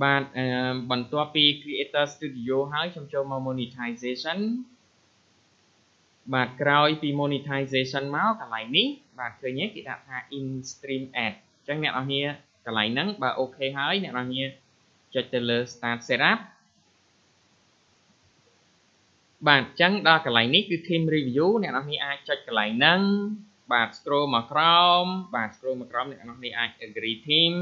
បាទបន្ទាប់ពី Creator Studio ហើយខ្ញុំចូលមក Monetization បាទក្រោយពី Monetization មកកន្លែងនេះបាទឃើញទេគេដាក់ថា In Stream Ad អញ្ចឹងអ្នកនរគ្នាកន្លែងហ្នឹងបើអូខេហើយអ្នកនរគ្នាចុចទៅលើ Start Setup បាទអញ្ចឹងដល់កន្លែងនេះគឺ Team Review អ្នកនរគ្នាអាចចុចកន្លែងហ្នឹងបាទ scroll មកក្រោមបាទ scroll មកក្រោមអ្នកនរគ្នាអាច Agree Team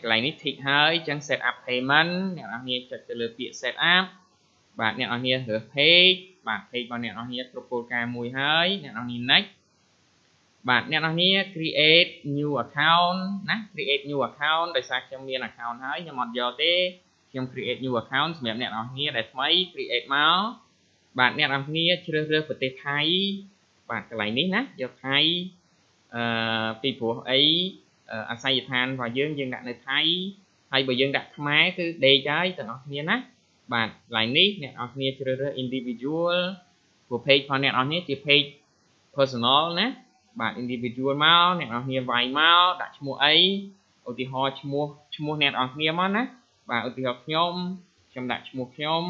កន្លែងនេះ tick ហើយអញ្ចឹង set up payment អ្នកនរគ្នាចុចទៅលើពាក្យ set up បាទអ្នកនរគ្នារើស page បាទ page របស់អ្នកនរគ្នាគ្រប់គោលការណ៍មួយហើយអ្នកនរគ្នា next បាទអ្នកនរគ្នា create new account ណា create new account ដោយសារខ្ញុំមាន account ហើយខ្ញុំអត់យកទេខ្ញុំ create new account សម្រាប់អ្នកនរគ្នាដែលថ្មី create មកបាទអ្នកនរគ្នាជ្រើសរើសប្រទេសថៃបាទកន្លែងនេះណាយកថៃពីព្រោះអីអាស័យដ្ឋានរបស់យើងដាក់នៅថៃហើយបើយើងដាក់ខ្មែរគឺដេកហើយទាំងអស់គ្នាណាបាទកន្លែងនេះអ្នកនរគ្នាជ្រើសរើស individual ព្រោះ page របស់អ្នកនរគ្នាជា page personal ណាបាទ individual មកអ្នកនរគ្នាវាយមកដាក់ឈ្មោះអីឧទាហរណ៍ឈ្មោះអ្នកនរគ្នាមកណាបាទឧទាហរណ៍ខ្ញុំដាក់ឈ្មោះខ្ញុំ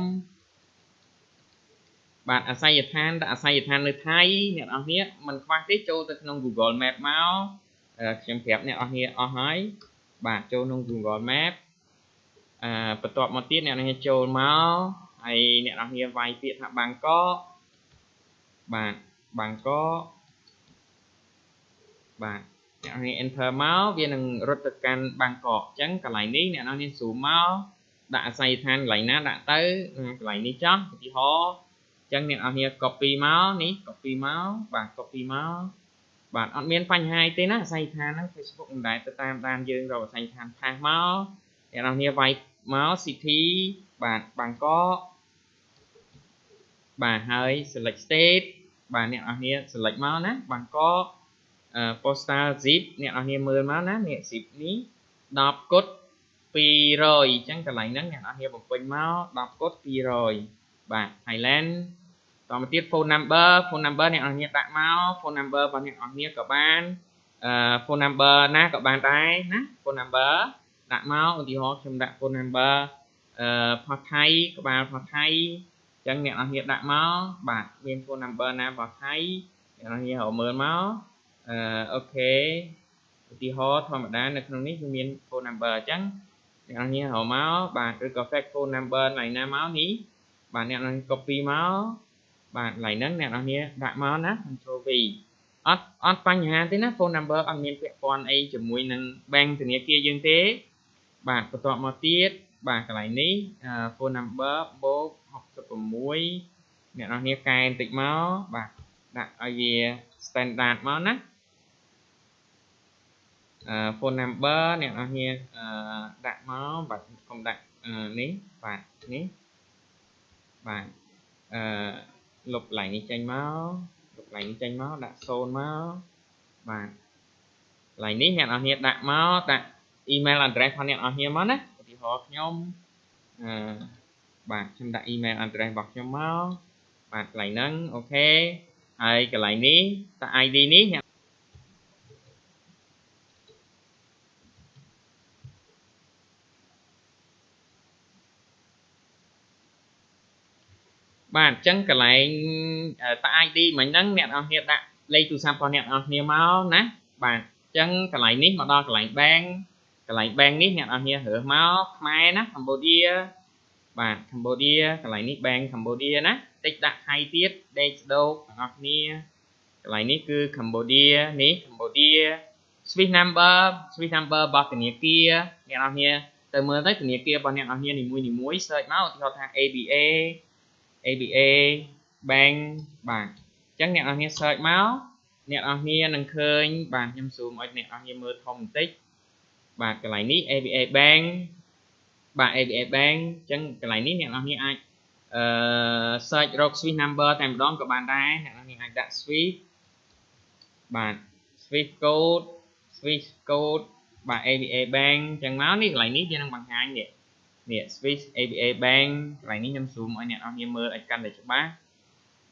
បាទអាស័យដ្ឋានដាក់អាស័យដ្ឋាននៅថៃអ្នកនរគ្នាមិនខ្វះទេចូលទៅក្នុង Google Map មកខ្ញុំប្រាប់អ្នកនរគ្នាអស់ហើយបាទចូលក្នុង Google Map បន្ទាប់មកទៀតអ្នកនរគ្នាចូលមកហើយអ្នកនរគ្នាវាយពាក្យថាបាងកកបាទបាងកកបាទអ្នកនរគ្នា enter មកវានឹងរត់ទៅកាន់បាងកកអញ្ចឹងកន្លែងនេះអ្នកនរគ្នា zoom មកដាក់អាស័យដ្ឋានកន្លែងណាដាក់ទៅកន្លែងនេះចោះឧទាហរណ៍អញ្ចឹងអ្នកនរគ្នា copy មកនេះ copy មកបាទ copy មកបាទអត់មានបញ្ហាទេណាអាស័យដ្ឋានហ្នឹង Facebook មិនដែលទៅតាមដានយើងរកអាស័យដ្ឋានផាសមកអ្នកនរគ្នាវាយមក city បាទបាងកកបាទហើយ select state បាទអ្នកនរគ្នា select មកណាបាងកកpostal zip អ្នកនរគ្នាមើលមកណានេះ zip នេះ10គុត200អញ្ចឹងកន្លែងហ្នឹងអ្នកនរគ្នាបំពេញមក10គុត200បាទ Thailand តមកទៀត phone number អ្នកនរគ្នាដាក់មក phone number របស់អ្នកនរគ្នាក៏បាន phone number ណាក៏បានដែរណា phone number ដាក់មកឧទាហរណ៍ខ្ញុំដាក់ phone number ផុសថៃក្បាលផុសថៃអញ្ចឹងអ្នកនរគ្នាដាក់មកបាទមាន phone number ណាផុសថៃអ្នកនរគ្នារកមើលមកអូខេឧទាហរណ៍ធម្មតានៅក្នុងនេះគឺមាន phone number អញ្ចឹងអ្នកនរគ្នារកមកបាទឬក៏ fax phone number ណៃណាមកនេះបាទអ្នកនរគ្នា copy មកបាទកន្លែងហ្នឹងអ្នកនរគ្នាដាក់មកណា Ctrl V អត់បញ្ហាទេណា phone number អត់មានពាក់ព័ន្ធអីជាមួយនឹង bank ធនាគារយើងទេបាទបន្ទាប់មកទៀតបាទកន្លែងនេះ phone number បូក66អ្នកនរគ្នាកែបន្តិចមកបាទដាក់ឲ្យវា standard មកណាphone number អ្នកនរគ្នាដាក់មកបាទខ្ញុំដាក់នេះបាទនេះបាទលុបកន្លែងនេះចេញមកលុបកន្លែងនេះចេញមកដាក់0មកបាទកន្លែងនេះអ្នកនរគ្នាដាក់មកដាក់ email address របស់អ្នកនរគ្នាមកណាឧទាហរណ៍ខ្ញុំបាទខ្ញុំដាក់ email address របស់ខ្ញុំមកបាទកន្លែងហ្នឹងអូខេហើយកន្លែងនេះតា ID នេះបាទអញ្ចឹងកន្លែងតា ID មិញហ្នឹងអ្នកនរគ្នាដាក់លេខទូរស័ព្ទរបស់អ្នកនរគ្នាមកណាបាទអញ្ចឹងកន្លែងនេះមកដល់កន្លែង bank កន្លែង bank នេះអ្នកនរគ្នារើសមកខ្មែរណា Cambodia បាទ Cambodia កន្លែងនេះ bank Cambodia ណាតិចដាក់ថៃទៀតដេកស្ដោកទាំងអស់គ្នាកន្លែងនេះគឺ Cambodia នេះ Cambodia Swiss number របស់ធនាគារអ្នកនរគ្នាទៅមើលទៅធនាគាររបស់អ្នកនរគ្នានីមួយ search មកឧទាហរណ៍ថា ABA bank បាទអញ្ចឹងអ្នកនរគ្នា search មកអ្នកនរគ្នានឹងឃើញបាទខ្ញុំ zoom ឲ្យអ្នកនរគ្នាមើលធំបន្តិចបាទកន្លែងនេះ ABA bank បាទ ABA bank អញ្ចឹងកន្លែងនេះអ្នកនរគ្នាអាចsearch រក Swiss number តែម្ដងក៏បានដែរអ្នកនរគ្នាអាចដាក់ Swiss បាទ Swiss code បាទ ABA bank អញ្ចឹងមកនេះកន្លែងនេះវានឹងបង្ហាញនេះSwiss ABA bank កន្លែងនេះខ្ញុំ zoom ឲ្យអ្នកនរគ្នាមើលឲ្យកាន់តែច្បាស់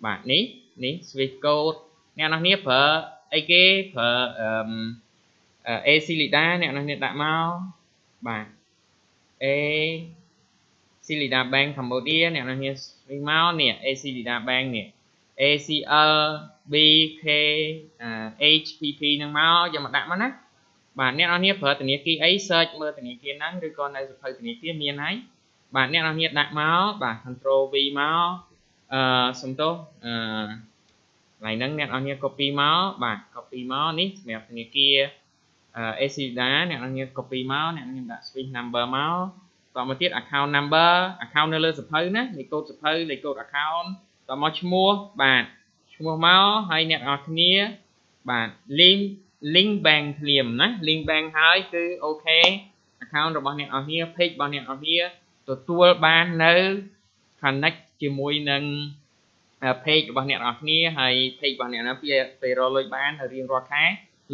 បាទនេះ Swiss code អ្នកនរគ្នាប្រើអីគេប្រើAC Lida អ្នកនរគ្នាដាក់មកបាទ A Silida Bank Cambodia អ្នកនរគ្នាវិញមកនេះ A Silida Bank នេះ ACL BK HPP នឹងមកយកមកដាក់មកណាបាទអ្នកនរគ្នាប្រើធនាគារអី search មើលធនាគារហ្នឹងឬក៏នៅសៀវភៅធនាគារមានហើយបាទអ្នកនរគ្នាដាក់មកបាទ Control V មកសំទោសកន្លែងហ្នឹងអ្នកនរគ្នា copy មកបាទ copy មកនេះសម្រាប់ធនាគារACIDA អ្នកនរគ្នា copy មកអ្នកនរគ្នាដាក់ switch number មកតមកទៀត account number account នៅលើសៀវភៅណាលេខកូដសៀវភៅលេខកូដ account តមកឈ្មោះបាទឈ្មោះមកហើយអ្នកនរគ្នាបាទ link bank ភ្លាមណា link bank ហើយគឺអូខេ account របស់អ្នកនរគ្នា page របស់អ្នកនរគ្នាទទួលបាននៅ connect ជាមួយនឹង page របស់អ្នកនរគ្នាហើយ page របស់អ្នកនរគ្នាពេលរកលុយបានរៀងរាល់ខែ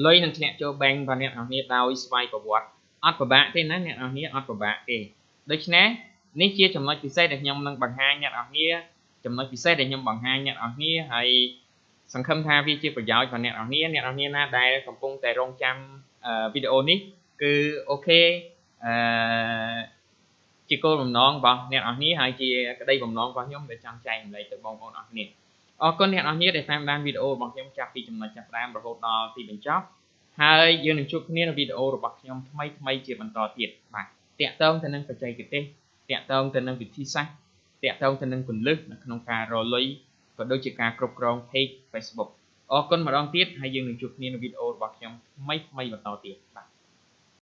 លុយនឹងធ្លាក់ចូល bank របស់អ្នកនរគ្នាដោយស្វ័យប្រវត្តិអត់ពិបាកទេណាអ្នកនរគ្នាអត់ពិបាកទេដូច្នេះនេះជាចំណុចពិសេសដែលខ្ញុំនឹងបង្ហាញអ្នកនរគ្នាចំណុចពិសេសដែលខ្ញុំបង្ហាញអ្នកនរគ្នាហើយសង្ឃឹមថាវាជាប្រយោជន៍ដល់អ្នកនរគ្នាណាដែលកំពុងតែរងចាំវីដេអូនេះគឺអូខេជាគោលបំណងរបស់អ្នកនរគ្នាហើយជាក្តីបំណងរបស់ខ្ញុំដែលចង់ចែករំលែកទៅបងប្អូនអរគ្នាអរគុណអ្នកនរគ្នាដែលតាមដានវីដេអូរបស់ខ្ញុំចាប់ពីចំណុចចាប់ផ្ដើមរហូតដល់ទីបញ្ចប់ហើយយើងនឹងជួបគ្នានៅវីដេអូរបស់ខ្ញុំថ្មីជាបន្តទៀតបាទតាក់ទងទៅនឹងបច្ចេកទេសតាក់ទងទៅនឹងវិធីសាស្ត្រតាក់ទងទៅនឹងគន្លឹះនៅក្នុងការរកលុយក៏ដូចជាការគ្រប់គ្រង page Facebook អរគុណម្ដងទៀតហើយយើងនឹងជួបគ្នានៅវីដេអូរបស់ខ្ញុំថ្មីបន្តទៀតបាទ